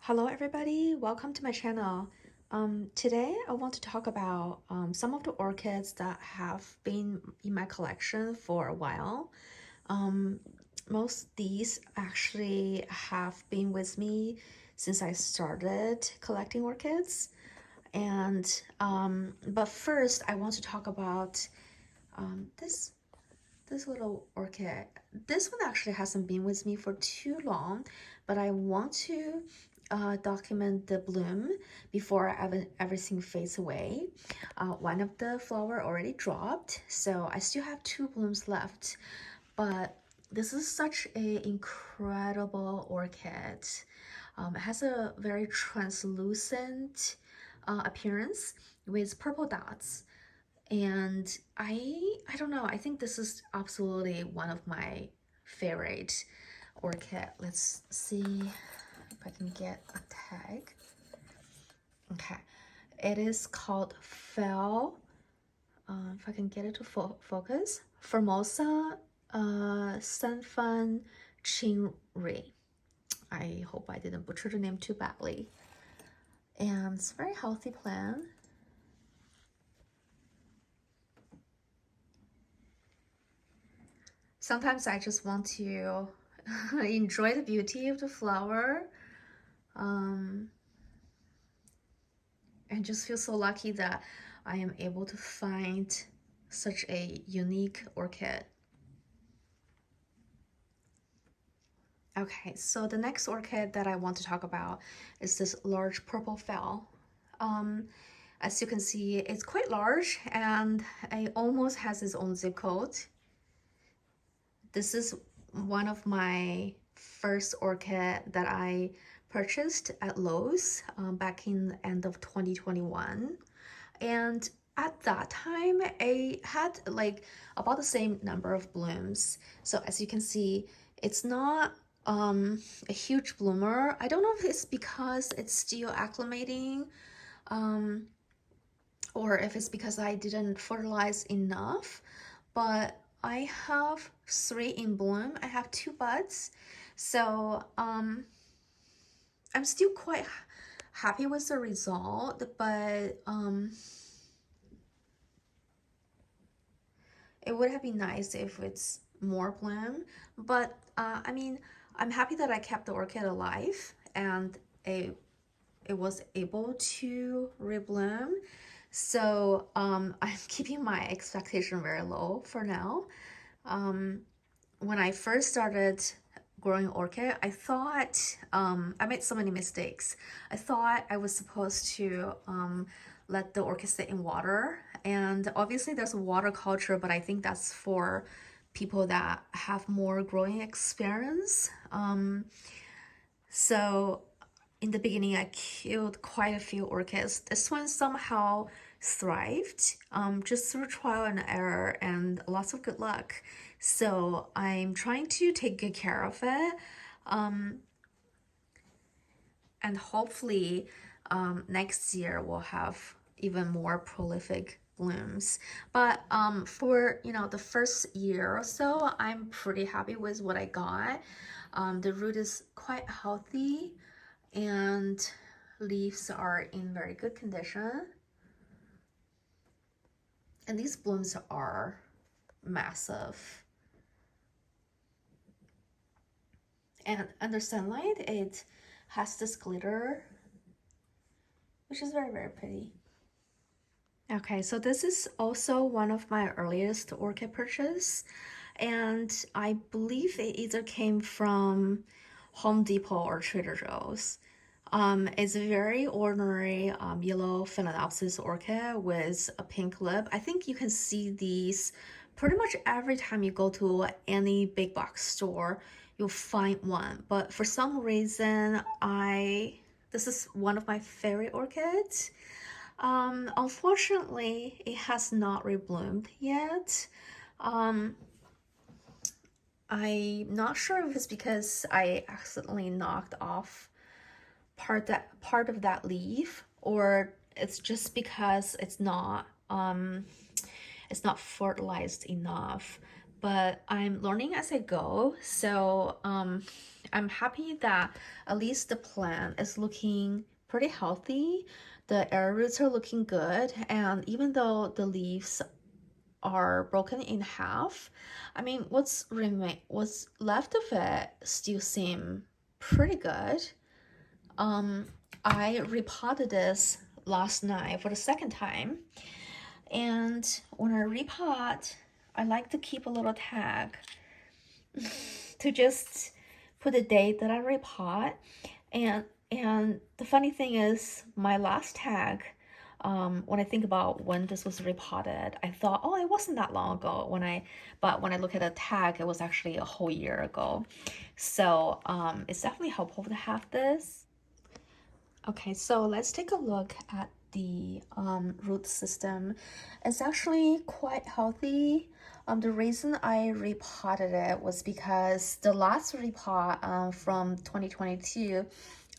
Hello everybody, welcome to my channel. Today I want to talk about some of the orchids that have been in my collection for a while. Um, Most these actually have been with me since I started collecting orchids. But first I want to talk about this little orchid. This one actually hasn't been with me for too long, but I want to document the bloom before everything fades away. One of the flower already dropped, so I still have two blooms left. But this is such a incredible orchid. It has a very translucent appearance with purple dots, and I don't know, I think this is absolutely one of my favorite orchid. Let's see if I can get a tag. Okay, it is called Fel, if I can get it to focus, Formosa Sanfan Chinri. I hope I didn't butcher the name too badly. And it's a very healthy plant. Sometimes I just want to enjoy the beauty of the flower, and just feel so lucky that I am able to find such a unique orchid. Okay, so the next orchid that I want to talk about is this large purple fel. As you can see, it's quite large and it almost has its own zip code. This is one of my first orchid that I purchased at Lowe's back in the end of 2021. And at that time, I had like about the same number of blooms. So as you can see, it's not a huge bloomer. I don't know if it's because it's still acclimating, or if it's because I didn't fertilize enough, but I have 3 in bloom. I have 2 buds, so I'm still quite happy with the result, but it would have been nice if it's more bloom. But I mean, I'm happy that I kept the orchid alive and it was able to rebloom. So I'm keeping my expectation very low for now. When I first started growing orchid, I thought I made so many mistakes. I thought I was supposed to let the orchid sit in water, and obviously there's water culture, but I think that's for people that have more growing experience. So in the beginning, I killed quite a few orchids. This one somehow thrived, just through trial and error and lots of good luck. So I'm trying to take good care of it, and hopefully next year we'll have even more prolific blooms. But for the first year or so, I'm pretty happy with what I got. The root is quite healthy and leaves are in very good condition, and these blooms are massive, and under sunlight it has this glitter, which is very, very pretty. Okay, so this is also one of my earliest orchid purchase, and I believe it either came from Home Depot or Trader Joe's. It's a very ordinary yellow Phalaenopsis orchid with a pink lip. I think you can see these pretty much every time you go to any big box store, you'll find one. But for some reason, this is one of my favorite orchids. Unfortunately, it has not rebloomed yet. I'm not sure if it's because I accidentally knocked off part of that leaf, or it's just because it's not fertilized enough. but I'm learning as I go. So I'm happy that at least the plant is looking pretty healthy. The air roots are looking good, and even though the leaves are broken in half, I mean, what's left of it still seem pretty good. Um, I repotted this last night for the second time, and when I repot, I like to keep a little tag to just put the date that I repot. And the funny thing is, my last tag, when I think about when this was repotted, I thought, oh, it wasn't that long ago. But when I look at the tag, it was actually a whole year ago. So it's definitely helpful to have this. Okay, so let's take a look at the root system. It's actually quite healthy. The reason I repotted it was because the last repot from 2022,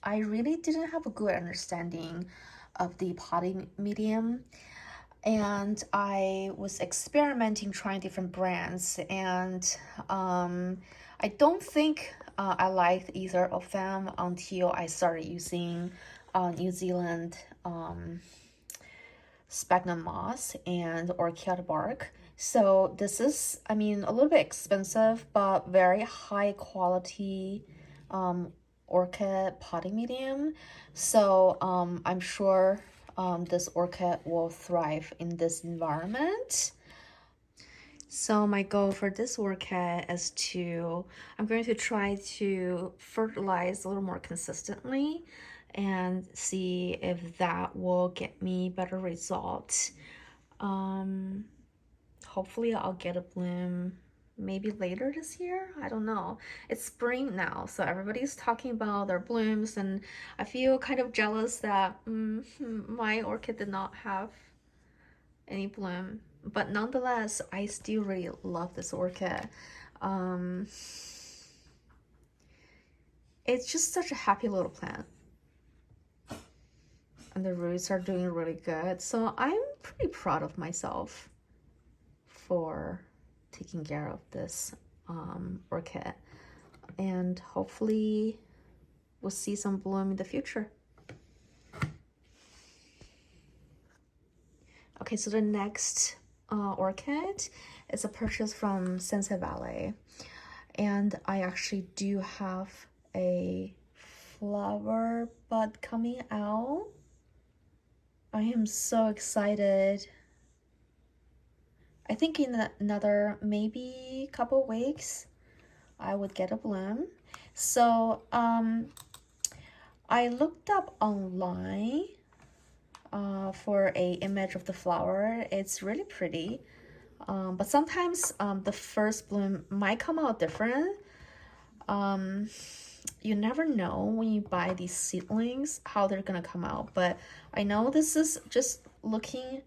I really didn't have a good understanding of the potting medium. And I was experimenting, trying different brands, and I don't think I liked either of them until I started using New Zealand sphagnum moss and orchid bark. So this is, I mean, a little bit expensive, but very high quality orchid potting medium. So I'm sure this orchid will thrive in this environment. So my goal for this orchid is I'm going to try to fertilize a little more consistently and see if that will get me better results. Hopefully I'll get a bloom maybe later this year. I don't know. It's spring now, so everybody's talking about their blooms, and I feel kind of jealous that my orchid did not have any bloom. But nonetheless, I still really love this orchid. Um, it's just such a happy little plant. And the roots are doing really good. So I'm pretty proud of myself for taking care of this orchid. And hopefully we'll see some bloom in the future. Okay, so the next orchid is a purchase from Sunset Valley. And I actually do have a flower bud coming out. I am so excited. I think in another maybe couple weeks I would get a bloom. So I looked up online for a image of the flower. It's really pretty, but sometimes the first bloom might come out different. You never know when you buy these seedlings how they're gonna come out, but I know this is just looking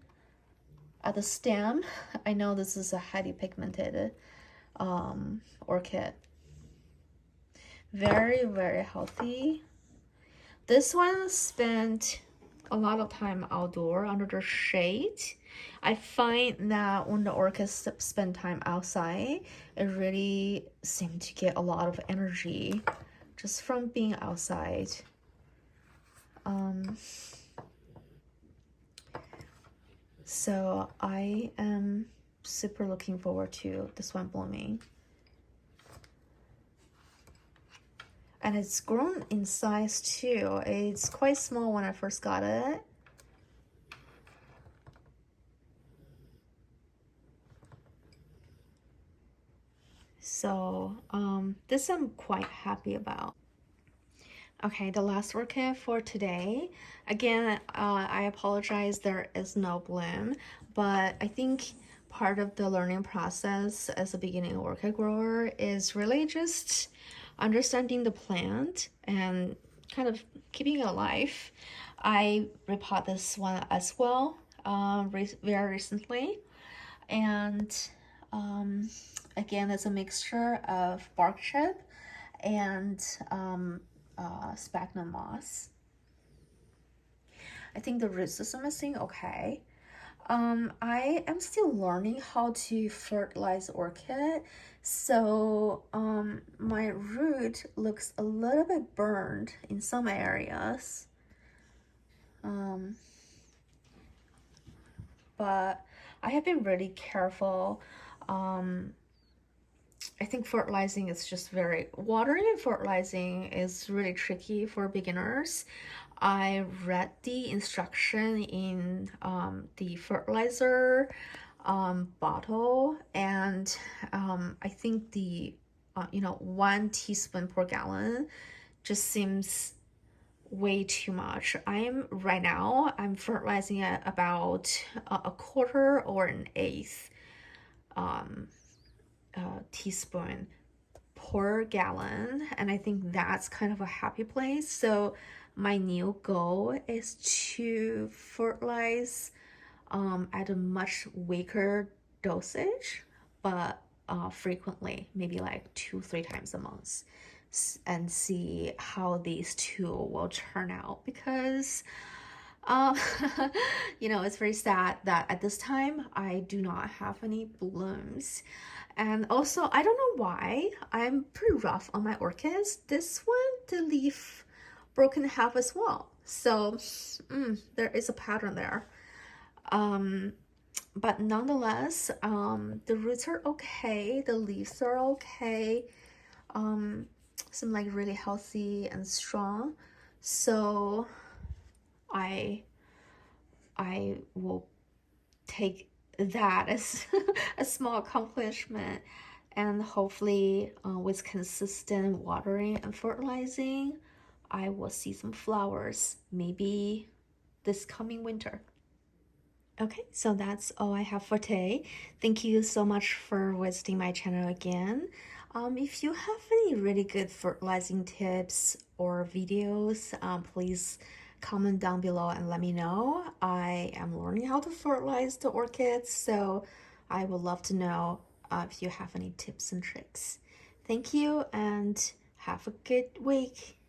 at the stem. I know this is a highly pigmented orchid. Very, very healthy. This one spent a lot of time outdoor under the shade. I find that when the orchids spend time outside, it really seems to get a lot of energy just from being outside. So I am super looking forward to this one blooming. And it's grown in size too. It's quite small when I first got it. So this I'm quite happy about. Okay, the last orchid for today. Again, I apologize there is no bloom, but I think part of the learning process as a beginning orchid grower is really just understanding the plant and kind of keeping it alive. I repot this one as well very recently, and again, it's a mixture of bark chip and sphagnum moss. I think the root system is doing okay. I am still learning how to fertilize orchid. So, my root looks a little bit burned in some areas. Um, but I have been really careful. Um, I think fertilizing is just watering and fertilizing is really tricky for beginners. I read the instruction in the fertilizer bottle, and I think the 1 teaspoon per gallon just seems way too much. I'm fertilizing at about a quarter or an eighth um, teaspoon per gallon, and I think that's kind of a happy place. So my new goal is to fertilize at a much weaker dosage, but frequently, maybe like 2-3 times a month, and see how these two will turn out. Because um, it's very sad that at this time I do not have any blooms. And also, I don't know why, I'm pretty rough on my orchids. This one, the leaf broke in half as well. So, there is a pattern there. Um, but nonetheless, the roots are okay, the leaves are okay. Um, seem like really healthy and strong. So, I I will take that as a small accomplishment, and hopefully with consistent watering and fertilizing I will see some flowers maybe this coming winter. Okay, so that's all I have for today. Thank you so much for visiting my channel again. If you have any really good fertilizing tips or videos, please comment down below and let me know. I am learning how to fertilize the orchids, so I would love to know if you have any tips and tricks. Thank you and have a good week.